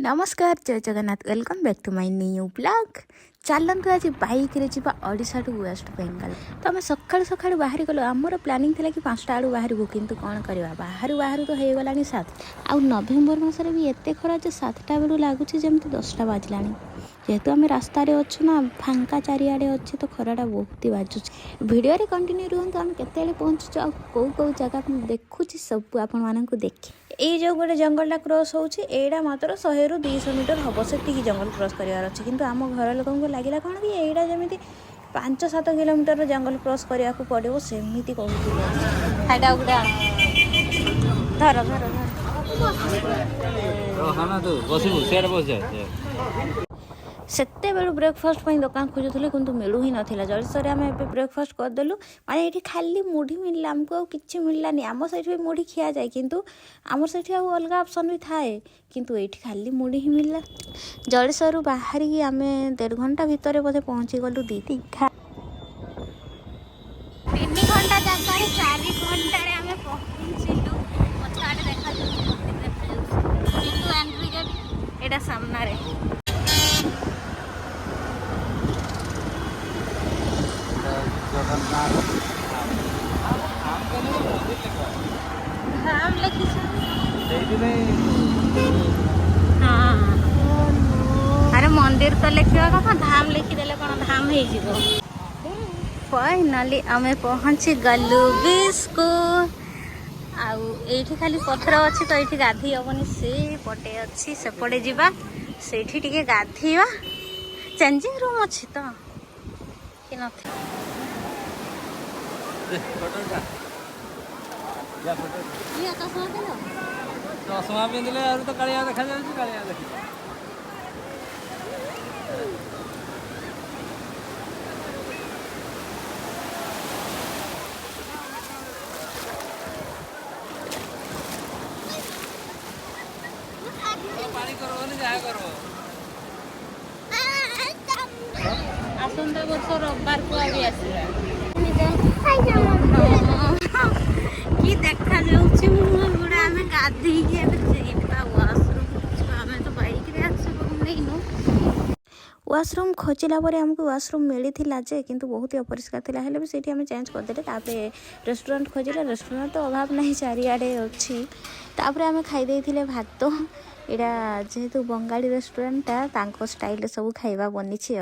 नमस्कार जय Jagannath welcome back to my new blog. चलतु आज बाइक रे जीवा ओडिशा टू वेस्ट बेंगल। तो आम सकाळु सकाळु बाहरी गलु। आमर प्लानिंग थिला कि 5टा आड़ू बाहरबू किंतु कौन करवा बाहर बाहर तो हो गलानी 7 आ नवेम्बर मसरे भी एते खरा जे 7टा बेलू लगुच जमी 10टा बाजलानी। जेहेतु आम रास्त अच्छु ना फांका चारिआडे अच्छे तो खराटा बहुत ही बाजुच। वीडियो रे कंटिन्यू रुहतु आम केते पहुँचुच आ कौ कौ जगह देखुची सब आपण मानकु देखि। ये जो गोटे जंगलटा क्रॉस होउची एडा मात्र 100 ରୁ 200 मीटर हम से जंगल क्रॉस करार अच्छे किंतु आम घर लोक लगे कौन कि एडा जमी 5-7 किलोमीटर जंगल क्रॉस करने को पड़ो सेमती कहते धर धर सेते बेलू ब्रेकफास्ट दुकान खोजुली किंतु मिलू ही नाला। जलसरे आम ए ब्रेकफास्ट करदेलु माने ये खाली मुढ़ी मिलला आमको किसी मिललानी। आम सैठ भी मुढ़ी खिया जाए किंतु आम सैठ अलग ऑप्शन भी थाए किंतु ये खाली मुढ़ी ही मिलला। जलसरू बाहर की आम 1.5 घंटा भितर बोधे पहुँची गलु दीघा 3 घंटा जगह 4 घंटा आम पहुँचलु। पछाड़े देखा एंट्री गेट एटा सामना रे धाम लिखी अरे मंदिर तो लिखा कथा धाम लिखिदेले कौन धाम हो। फाइनाली आम पहुँची गलु बीच को। आठी खाली पथर अच्छी तो ये गाधी हेनी से पटे अच्छी सेपटे जावा से गाधीवा चेंजिंग रूम अच्छी तो कि चश्मा पिंधले तो कालिया देखा जाए कालिया देखी पानी करो जाए करो आसंता वर्ष रविवार को आवी आसी कि देखा जाउछि मुह गुडा आमे गाधी के जेबा वाशरूम आमे तो बाइक रे आछबो नैनो। वाशरूम खोजिला पर हमको वाशरूम मिली जे किंतु बहुत ही अपरिष्कार थिला हेले भी सेठी हमें चेंज कर देले। तापरे रेस्टोरेंट खोजिला रेस्टोरेंट तो अभाव नहीं चारिआडे अच्छी। तापरे हमें खाई देथिले भात एडा जेहेतु बंगाली रेस्टोरेंटटा तांको स्टाइल सब खाइबा बनिछि।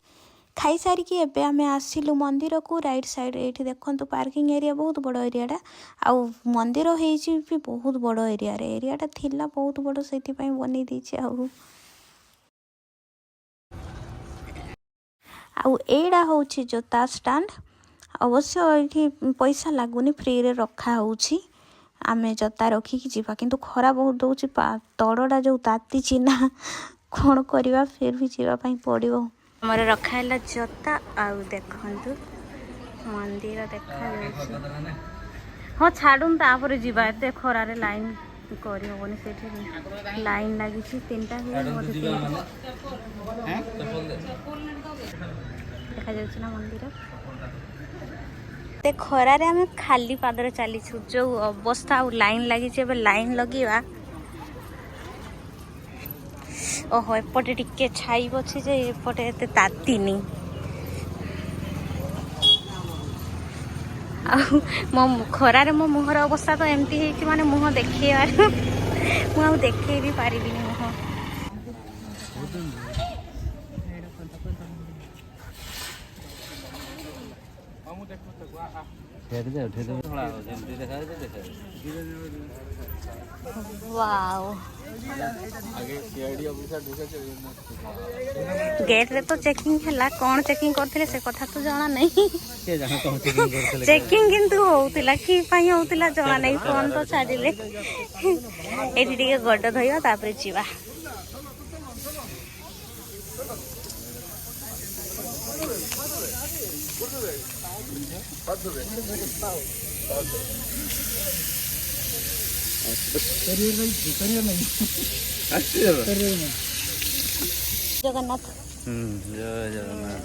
खाई सारिकी एबे आमे आसिलु मंदिर को राइट साइड एठी देखंतु पार्किंग एरिया बहुत बड़ एरियाटा आउ मंदिर हेछि भी बहुत बड़ एरिया रे एरियाटा थिला बहुत बड़ सेति पई बनी दिछि। आउ एडा होछि जोता स्टैंड अवश्य एठी पैसा लागुनी फ्री रे रखा होछि। आमे जोता रखिकी जीवा किंतु खरा बहुत दउछि तड़डा जो ताती चिना कोन करबा फिर भी जीवा पई पड़िबो। हमर रखा है जोता आउ देखंतु मंदिर देखा हाँ छाड़ून तापर जीवा एते खरारे लाइन करी होबनी सेठी लाइन लागी 3टा देखा जाउछि ना मंदिर ते खरारे आमे खाली पादरे चली जो अवस्था लाइन लगी लाइन लगीवा। ओहो एपटे टिके छाई अच्छी जे एपटे एते तातीनी मो खरारे मो मुहर अवस्था तो एमती है माने मुह देखेबार मु देखे भी पारिबिनी मुह वाओ गेट रे तो चेकिंग है कौन चेकिंग करथिले से कथा तो जाना नहीं चेकिंग किंतु होउतिला कि पई होउतिला जाना नहीं फोन तो छाडिले एठी टिके गड्ड धइबा तापरे जीवा। जगन्नाथ जय जगन्नाथ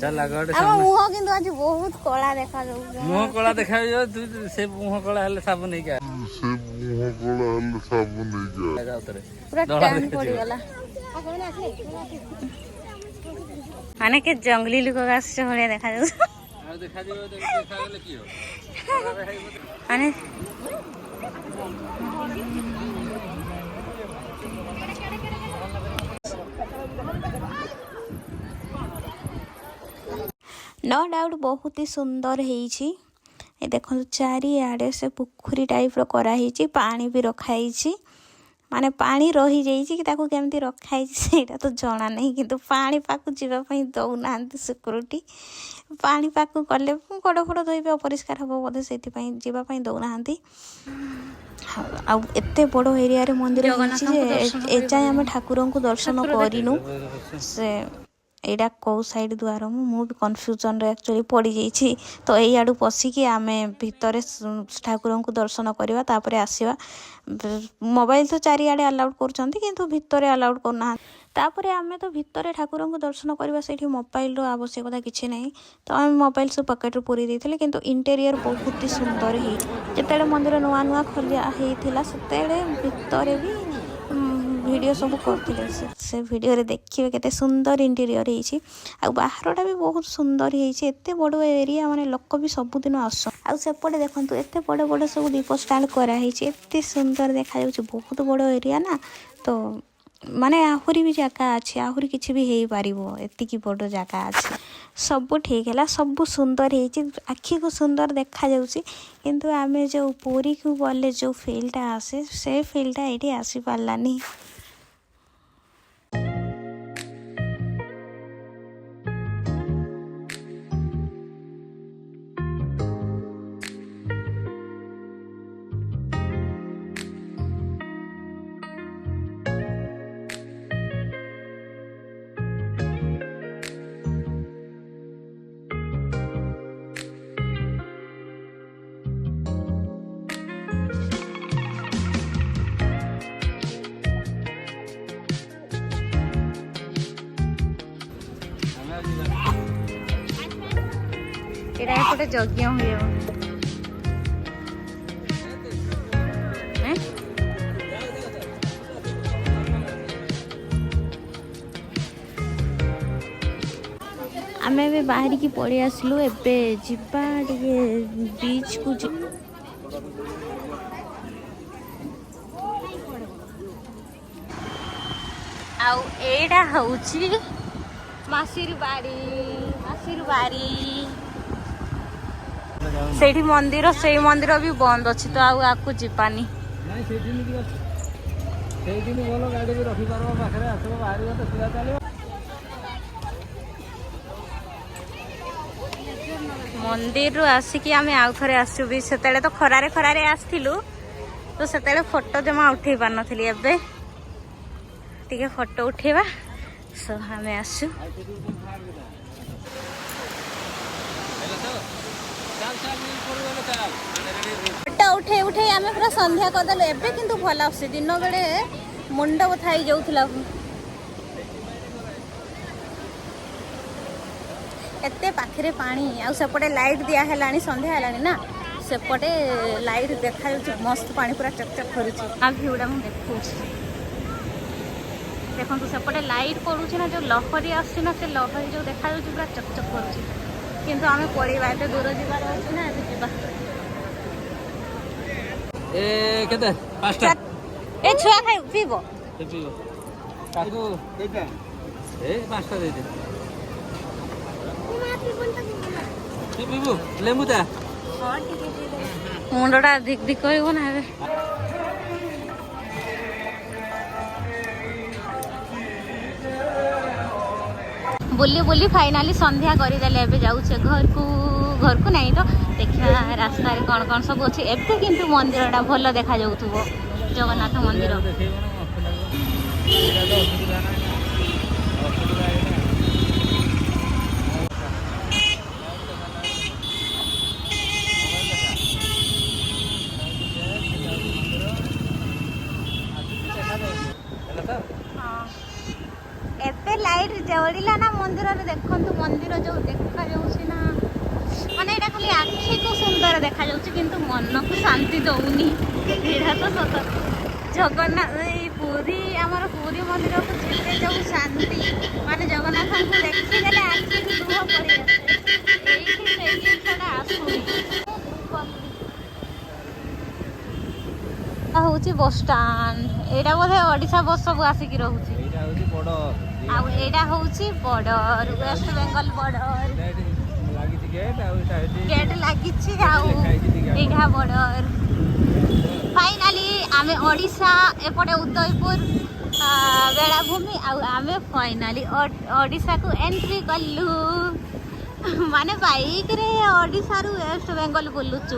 चल आगडे हम मुह किंतु आज बहुत कला देखा जाउ मुह कला देखा जाउ तू से मुह कला हेले साबु नहीं का से मुंह कला हल सब नहीं जा पूरा टाइम पड़गला माने के जंगली लोक आस भलिया देखा माने नो डाउट बहुत ही सुंदर है देखो चारिआडे से पोखरी टाइप रो कराई पानी भी रखाई माने पानी रही जाइए कि ताको केमती रखाई सेटा तो जना नहीं किंतु पानी पाकु जीवाई दौना सिक्यूरीटी पानी पाकु कले गोड़ फोड़ धोबे अपरिष्कार हम बोधे से जीवाई दौना आते बड़ एरिया मंदिर एजाए आम ठाकुर को दर्शन करूँ से एटा कौ साइड द्वार मु भी कन्फ्यूजन रे एक्चुअली पड़ जाइए तो यही आड़ू पशिकी आम भितर ठाकुर को दर्शन करवा तापर आसवा मोबाइल तो चारिआडे अलाउड कर भितर अलाउड करना तापर आम तो भितर ठाकुर को दर्शन करवा से मोबाइल आवश्यकता किसी ना तो आम मोबाइल सब पकेट पूरी देते किंतु इंटेरियर बहुत ही सुंदर है जिते मंदिर नुआ नुआ खोलिया होता से भितर भी वीडियो सब करते से वीडियो रे देखिए केते सुंदर इंटीरियर है बाहरटा भी बहुत सुंदर है एते बड़ एरिया माने लोक भी सबुदिन आस सेपटे देखो एते बड़ बड़ सब दीप स्टैंड कराई एते सुंदर देखा बहुत बड़ एरिया ना तो माने आहुरी भी जगह अच्छी आहुरी किसी भी हो पार एतिकी बड़ जगह अच्छी सब ठीक है सब सुंदर है आखि को सुंदर देखा किंतु आम जो पुरी को गले जो फिल्टा आसे से फिल्टा ये आसी पारानी एटा एपटे यज्ञ हुए आम ए बाहर की पड़े आसलु एबे जिबा टिके बीच को आउ एडा हउची मासिर बारी सेठी मंदिर से मंदिर भी बंद अच्छी तो आकु जीवानी मंदिर आसिकी आम आउ थे आसु भी से तो खरारे खरारे आसलु तो से फोटो जमा उठे पार नी एबे टिके फोटो उठेबा सो आम आसु फोटो उठे उठे आम पूरा संध्या करदेलु एबे किंतु भल आसुची दिन बेले मुंड बथा ही जाउथला एते पाखरे पानी आ सेपटे लाइट दिया है संध्या है ना सेपटे लाइट देखा मस्त पानी पूरा चकचक करुची आ भ्यूटा मुझे देखा देखो सेपटे लाइट पड़ू ना जो लहरी आसना से लहरी जो देखा पूरा चकचक करुची किंतु आम पड़ेगा एत दूर जीवार अच्छे ना ए छुआ खाई पीब मुंडा धिक धिक कर ना बुली बुली फाइनाली संध्या करदेले एबे जाऊे घर को नहीं तो देखा रास्ता कौन कौन सब अच्छे एबे किंतु मंदिरटा भल देखा जाउथुबो जगन्नाथ मंदिर एबे लाइट जड़िला ना मंदिर देखु मंदिर जो देखा जाऊँ ना ମାନେ ଏଇଟା ଖାଲି ଆଖିକୁ ସୁନ୍ଦର ଦେଖାଯାଉଛି କିନ୍ତୁ ମନକୁ ଶାନ୍ତି ଦଉନି। ଏଇଟା ତ ସତ। ଜଗନ୍ନାଥ ଏଇ ପୁରୀ ଆମର ପୁରୀ ମନ୍ଦିରକୁ ଯିବେ ଯୋଉ ଶାନ୍ତି, ମାନେ ଜଗନ୍ନାଥଙ୍କୁ ଦେଖିଦେଲେ ଆଖିରୁ ଲୁହ ପଡ଼ି ଆସେ। ଏଇଠି ସେଇ ଜିନିଷଟା ଆସୁନି। ହଉଛି ବସଷ୍ଟାଣ୍ଡ। ଏଇଟା ବୋଧେ ଓଡ଼ିଶା ବସ୍ ସବୁ ଆସିକି ରହୁଛି। ଏଇଟା ହଉଛି ବଡ଼ ଆଉ ଏଇଟା ହଉଛି ବର୍ଡର, ୱେଷ୍ଟ ବେଙ୍ଗଲ ବର୍ଡର। ଲାଗିଛି ଗେଟ୍ ଆଉ ଏଇଟା ଗେଟ୍ ଲାଗିଛି ଆଉ ଏଇଟା ବର୍ଡର। ଫାଇନାଲି ଆମେ ଓଡ଼ିଶା ଏପଟେ ଉଦୟପୁର ବେଳାଭୂମି ଆଉ ଆମେ ଫାଇନାଲି ଓଡ଼ିଶାକୁ ଏଣ୍ଟ୍ରି କଲୁ। ମାନେ ବାଇକରେ ଓଡ଼ିଶାରୁ ୱେଷ୍ଟ ବେଙ୍ଗଲ ବୁଲୁଛୁ।